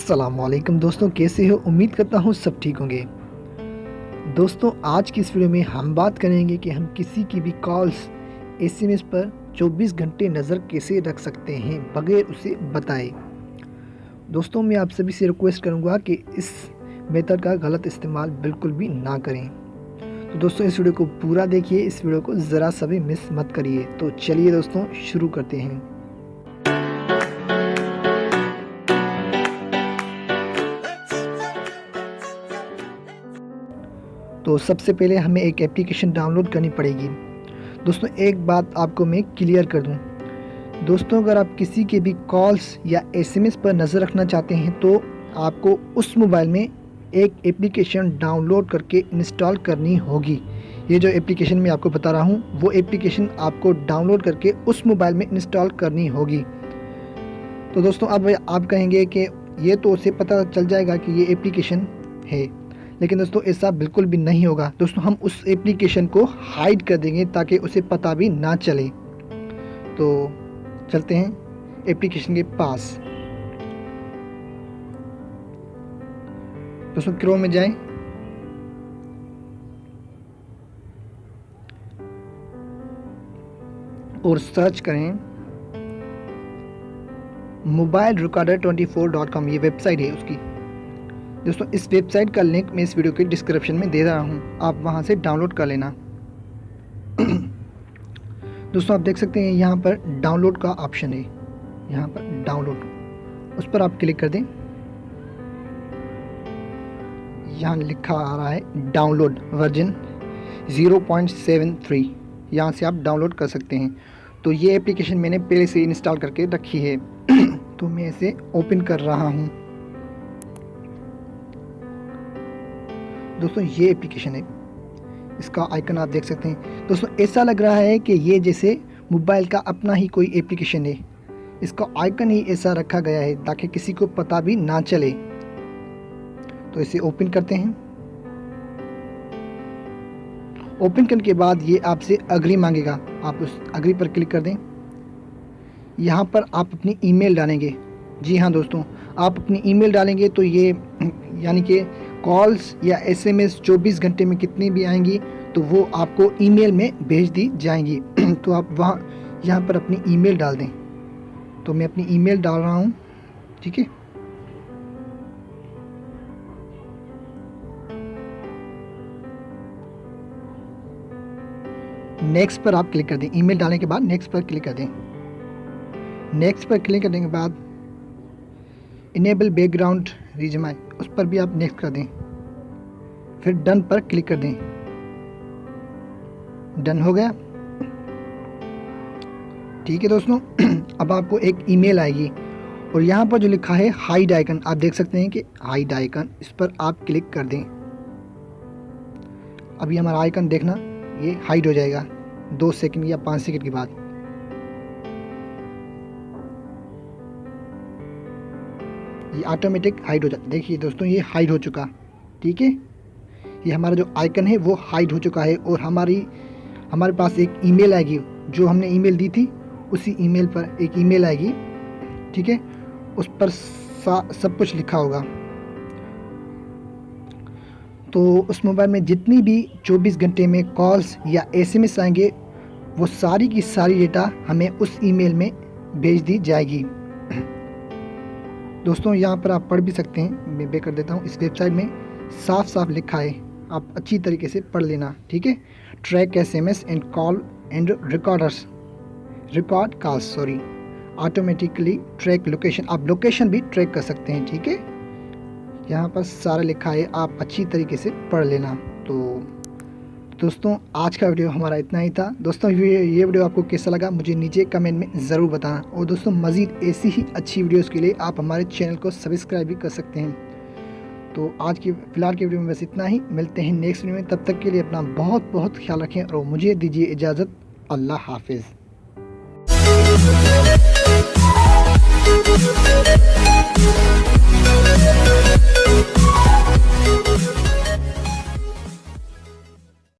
अस्सलामुअलैकुम दोस्तों, कैसे हो? उम्मीद करता हूँ सब ठीक होंगे। दोस्तों, आज की इस वीडियो में हम बात करेंगे कि हम किसी की भी कॉल्स एसएमएस पर 24 घंटे नज़र कैसे रख सकते हैं बगैर उसे बताए। दोस्तों, मैं आप सभी से रिक्वेस्ट करूँगा कि इस मेथड का गलत इस्तेमाल बिल्कुल भी ना करें। तो दोस्तों, इस वीडियो को पूरा देखिए, इस वीडियो को ज़रा सा भी मिस मत करिए। तो चलिए दोस्तों, शुरू करते हैं। तो सबसे पहले हमें एक एप्लीकेशन डाउनलोड करनी पड़ेगी। दोस्तों, एक बात आपको मैं क्लियर कर दूं। दोस्तों, अगर आप किसी के भी कॉल्स या एसएमएस पर नज़र रखना चाहते हैं तो आपको उस मोबाइल में एक एप्लीकेशन डाउनलोड करके इंस्टॉल करनी होगी। ये जो एप्लीकेशन मैं आपको बता रहा हूँ वो एप्लीकेशन आपको डाउनलोड करके उस मोबाइल में इंस्टॉल करनी होगी। तो दोस्तों, अब आप कहेंगे कि ये तो उसे पता चल जाएगा कि ये एप्लीकेशन है, लेकिन दोस्तों ऐसा बिल्कुल भी नहीं होगा। दोस्तों, हम उस एप्लीकेशन को हाइड कर देंगे ताकि उसे पता भी ना चले। तो चलते हैं एप्लीकेशन के पास। दोस्तों, क्रोम में जाएं, और सर्च करें mobilerecorder24.com। ये वेबसाइट है उसकी। दोस्तों, इस वेबसाइट का लिंक मैं इस वीडियो के डिस्क्रिप्शन में दे रहा हूँ, आप वहाँ से डाउनलोड कर लेना। दोस्तों, आप देख सकते हैं यहाँ पर डाउनलोड का ऑप्शन है। यहाँ पर डाउनलोड, उस पर आप क्लिक कर दें। यहाँ लिखा आ रहा है डाउनलोड वर्जन 0.73। यहाँ से आप डाउनलोड कर सकते हैं। तो ये एप्लीकेशन मैंने पहले से इंस्टॉल करके रखी है। तो मैं इसे ओपन कर रहा हूँ। दोस्तों, ये एप्लीकेशन है, इसका आइकन आप देख सकते हैं। दोस्तों, ऐसा लग रहा है कि ये जैसे मोबाइल का अपना ही कोई एप्लीकेशन है। इसका आइकन ही ऐसा रखा गया है ताकि किसी को पता भी ना चले। तो इसे ओपन करते हैं। ओपन करने के बाद ये आपसे अग्री मांगेगा, आप उस अग्री पर क्लिक कर दें। यहाँ पर आप अपनी ईमेल डालेंगे। जी हाँ दोस्तों, आप अपनी ईमेल डालेंगे तो ये यानी कि कॉल्स या एसएमएस 24 घंटे में कितनी भी आएंगी तो वो आपको ईमेल में भेज दी जाएंगी। तो आप यहाँ पर अपनी ईमेल डाल दें। तो मैं अपनी ईमेल डाल रहा हूँ, ठीक है। नेक्स्ट पर आप क्लिक कर दें। ईमेल डालने के बाद नेक्स्ट पर क्लिक कर दें। नेक्स्ट पर क्लिक करने के बाद इनेबल बैकग्राउंड रिज्यूमे, उस पर भी आप नेक्स्ट कर दें। फिर डन पर क्लिक कर दें। डन हो गया, ठीक है दोस्तों। अब आपको एक ईमेल आएगी और यहाँ पर जो लिखा है हाइड आइकन, आप देख सकते हैं कि हाइड आइकन, इस पर आप क्लिक कर दें। अभी हमारा आइकन देखना ये हाइड हो जाएगा 2 सेकंड या 5 सेकंड के बाद। ये ऑटोमेटिक हाइड हो जाता है। देखिए दोस्तों, ये हाइड हो चुका, ठीक है। ये हमारा जो आइकन है वो हाइड हो चुका है और हमारे पास एक ईमेल आएगी। जो हमने ईमेल दी थी उसी ईमेल पर एक ईमेल आएगी, ठीक है। उस पर सब कुछ लिखा होगा। तो उस मोबाइल में जितनी भी 24 घंटे में कॉल्स या एसएमएस आएंगे वो सारी की सारी डेटा हमें उस ईमेल में भेज दी जाएगी। दोस्तों, यहाँ पर आप पढ़ भी सकते हैं, मैं बैक कर देता हूँ। इस वेबसाइट में साफ साफ लिखा है, आप अच्छी तरीके से पढ़ लेना, ठीक है। Track SMS and call and record calls automatically track location, आप लोकेशन भी ट्रैक कर सकते हैं, ठीक है। यहाँ पर सारा लिखा है, आप अच्छी तरीके से पढ़ लेना। तो दोस्तों, आज का वीडियो हमारा इतना ही था। दोस्तों, ये वीडियो आपको कैसा लगा मुझे नीचे कमेंट में ज़रूर बताना। और दोस्तों, मज़ीद ऐसी ही अच्छी वीडियोस के लिए आप हमारे चैनल को सब्सक्राइब भी कर सकते हैं। तो आज की फ़िलहाल की वीडियो में बस इतना ही। मिलते हैं नेक्स्ट वीडियो में, तब तक के लिए अपना बहुत बहुत ख्याल रखें और मुझे दीजिए इजाज़त। अल्लाह हाफिज़। We'll be right back.